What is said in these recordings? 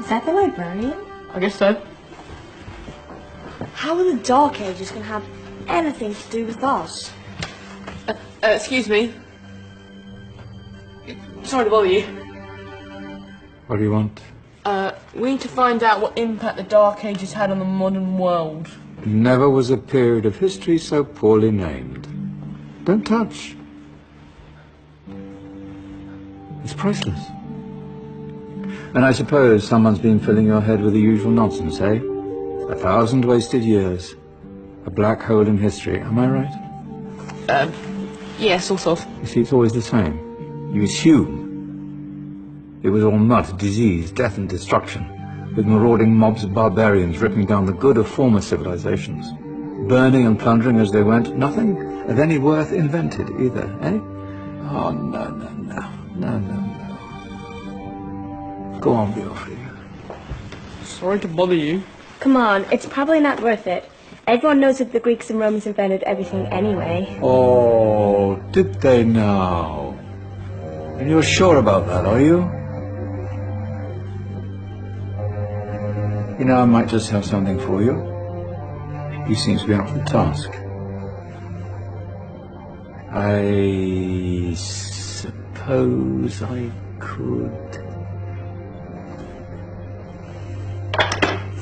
Is that the librarian? I guess so. How are the Dark Ages going to have anything to do with us? Excuse me. Sorry to bother you. What do you want? We need to find out what impact the Dark Ages had on the modern world. Never was a period of history so poorly named. Don't touch. It's priceless. And I suppose someone's been filling your head with the usual nonsense, eh? 1,000 wasted years. A black hole in history, am I right? Yeah, sort of. You see, it's always the same. You assume it was all mud, disease, death and destruction, with marauding mobs of barbarians ripping down the good of former civilizations, burning and plundering as they went. Nothing of any worth invented either, eh? Oh, no, no, no. No, no, no. Go on, be off here. Sorry to bother you. Come on, it's probably not worth it. Everyone knows that the Greeks and Romans invented everything anyway. Oh, did they now? And you're sure about that, are you? You know, I might just have something for you. He seems to be up for the task. I suppose I could...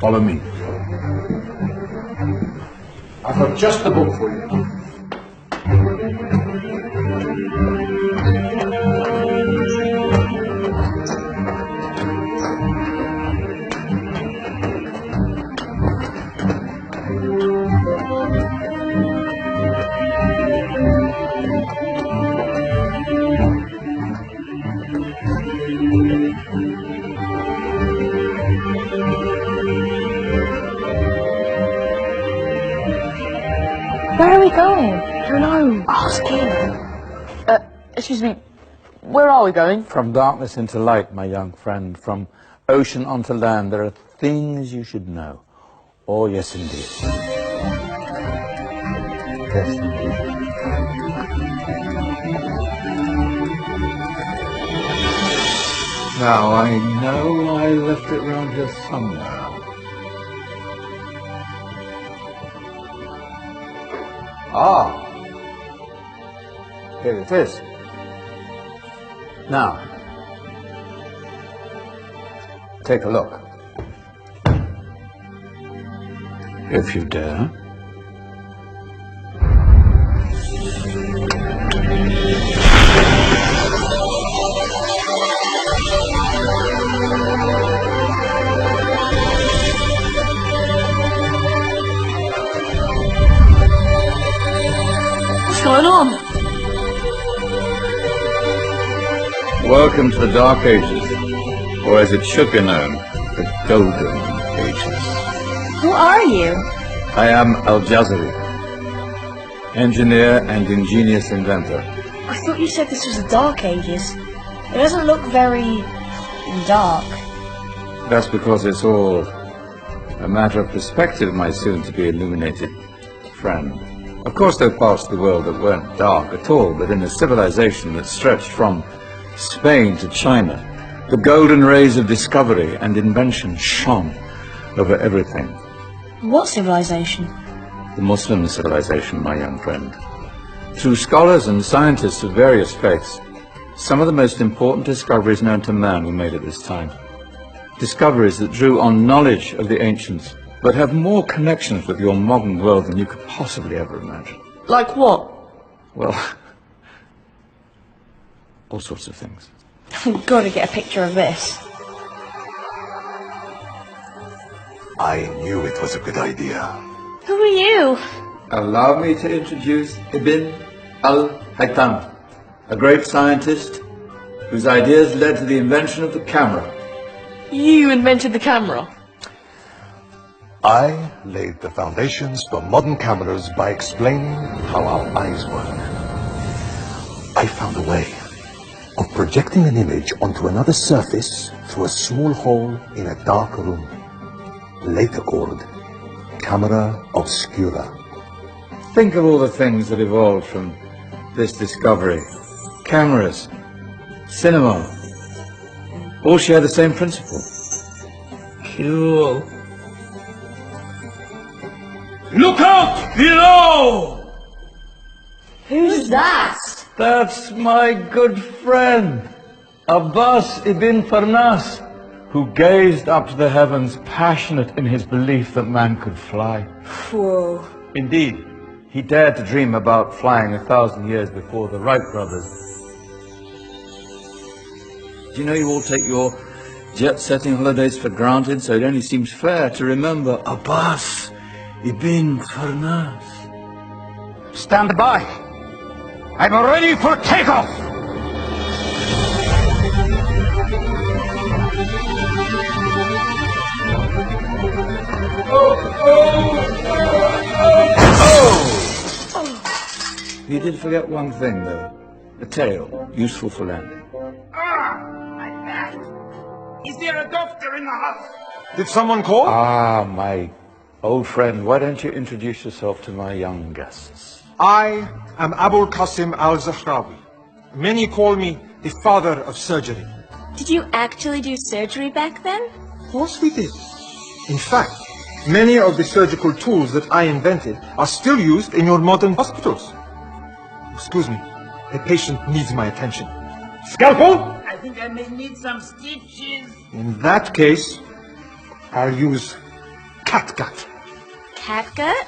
Follow me. I've got just the book for you. Where are we going? I don't know. Ask him. Excuse me. Where are we going? From darkness into light, my young friend. From ocean onto land. There are things you should know. Oh, yes, indeed. Yes, indeed. Now, I know I left it round here somewhere. Ah, here it is. Now, take a look. If you dare. What's going on? Welcome to the Dark Ages, or as it should be known, the Golden Ages. Who are you? I am Al-Jazari, engineer and ingenious inventor. I thought you said this was the Dark Ages. It doesn't look very dark. That's because it's all a matter of perspective, my soon-to-be illuminated friend. Of course, there are parts of the world that weren't dark at all, but in a civilization that stretched from Spain to China, the golden rays of discovery and invention shone over everything. What civilization? The Muslim civilization, my young friend. Through scholars and scientists of various faiths, some of the most important discoveries known to man were made at this time. Discoveries that drew on knowledge of the ancients, but have more connections with your modern world than you could possibly ever imagine. Like what? Well, all sorts of things. I've got to get a picture of this. I knew it was a good idea. Who are you? Allow me to introduce Ibn al-Haytham, a great scientist whose ideas led to the invention of the camera. You invented the camera. I laid the foundations for modern cameras by explaining how our eyes work. I found a way of projecting an image onto another surface through a small hole in a dark room, later called camera obscura. Think of all the things that evolved from this discovery. Cameras, cinema, all share the same principle. Cool. Look out below! Who's that? That's my good friend, Abbas ibn Farnas, who gazed up to the heavens, passionate in his belief that man could fly. Whoa. Indeed, he dared to dream about flying 1,000 years before the Wright brothers. Do you know you all take your jet-setting holidays for granted, so it only seems fair to remember Abbas ibn Farnas. Stand by. I'm ready for takeoff. You did forget one thing, though. A tail, useful for landing. My back. Is there a doctor in the house? Did someone call? Ah, my old friend, why don't you introduce yourself to my young guests? I am Abul Qasim al-Zahrawi. Many call me the father of surgery. Did you actually do surgery back then? Of course we did. In fact, many of the surgical tools that I invented are still used in your modern hospitals. Excuse me, a patient needs my attention. Scalpel? I think I may need some stitches. In that case, I'll use catgut. Catgut?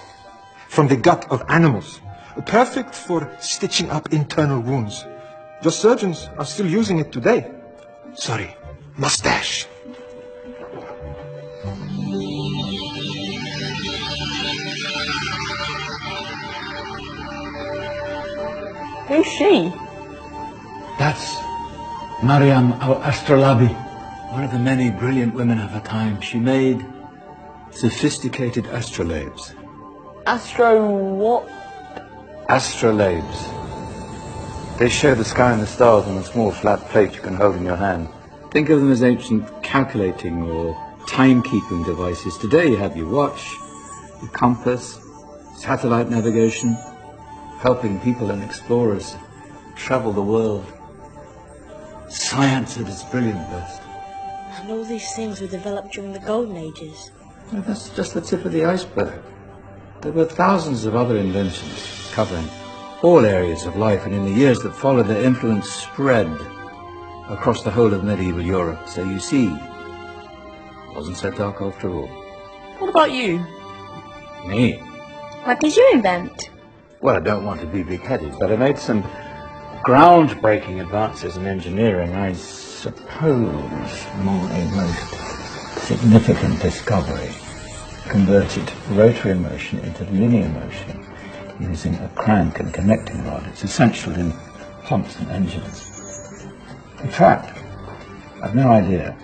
From the gut of animals. Perfect for stitching up internal wounds. Your surgeons are still using it today. Sorry, mustache. Who's she? That's Maryam al-Astrolabi, one of the many brilliant women of her time. She made sophisticated astrolabes. Astro what? Astrolabes. They show the sky and the stars on a small flat plate you can hold in your hand. Think of them as ancient calculating or timekeeping devices. Today you have your watch, your compass, satellite navigation, helping people and explorers travel the world. Science at its brilliant best. And all these things were developed during the Golden Ages. Well, that's just the tip of the iceberg. There were thousands of other inventions covering all areas of life, and in the years that followed, their influence spread across the whole of medieval Europe. So you see, it wasn't so dark after all. What about you? Me? What did you invent? Well, I don't want to be big-headed, but I made some groundbreaking advances in engineering. I suppose my most significant discovery converted rotary motion into linear motion using a crank and connecting rod. It's essential in pumps and engines. In fact, I've no idea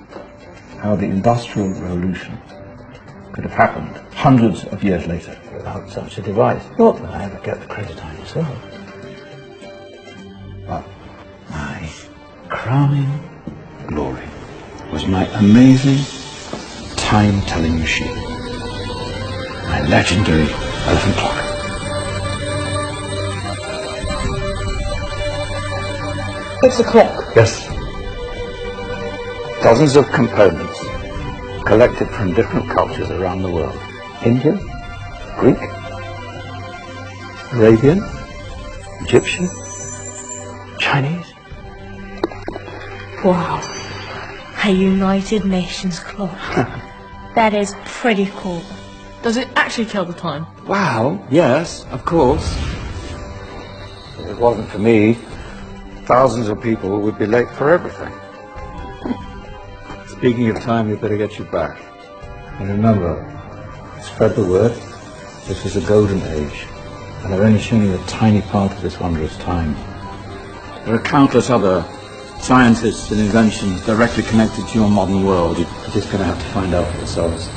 how the Industrial Revolution could have happened hundreds of years later without such a device. Not that I ever get the credit I deserve. But my crowning glory was my amazing time-telling machine. My legendary elephant clock. It's a clock. Yes. Dozens of components collected from different cultures around the world. Indian, Greek, Arabian, Egyptian, Chinese. Wow. A United Nations clock. That is pretty cool. Does it actually tell the time? Wow, yes, of course. If it wasn't for me, thousands of people would be late for everything. Speaking of time, we'd better get you back. And remember, spread the word. This was a golden age, and I've only shown you a tiny part of this wondrous time. There are countless other scientists and inventions directly connected to your modern world. You're just going to have to find out for yourselves.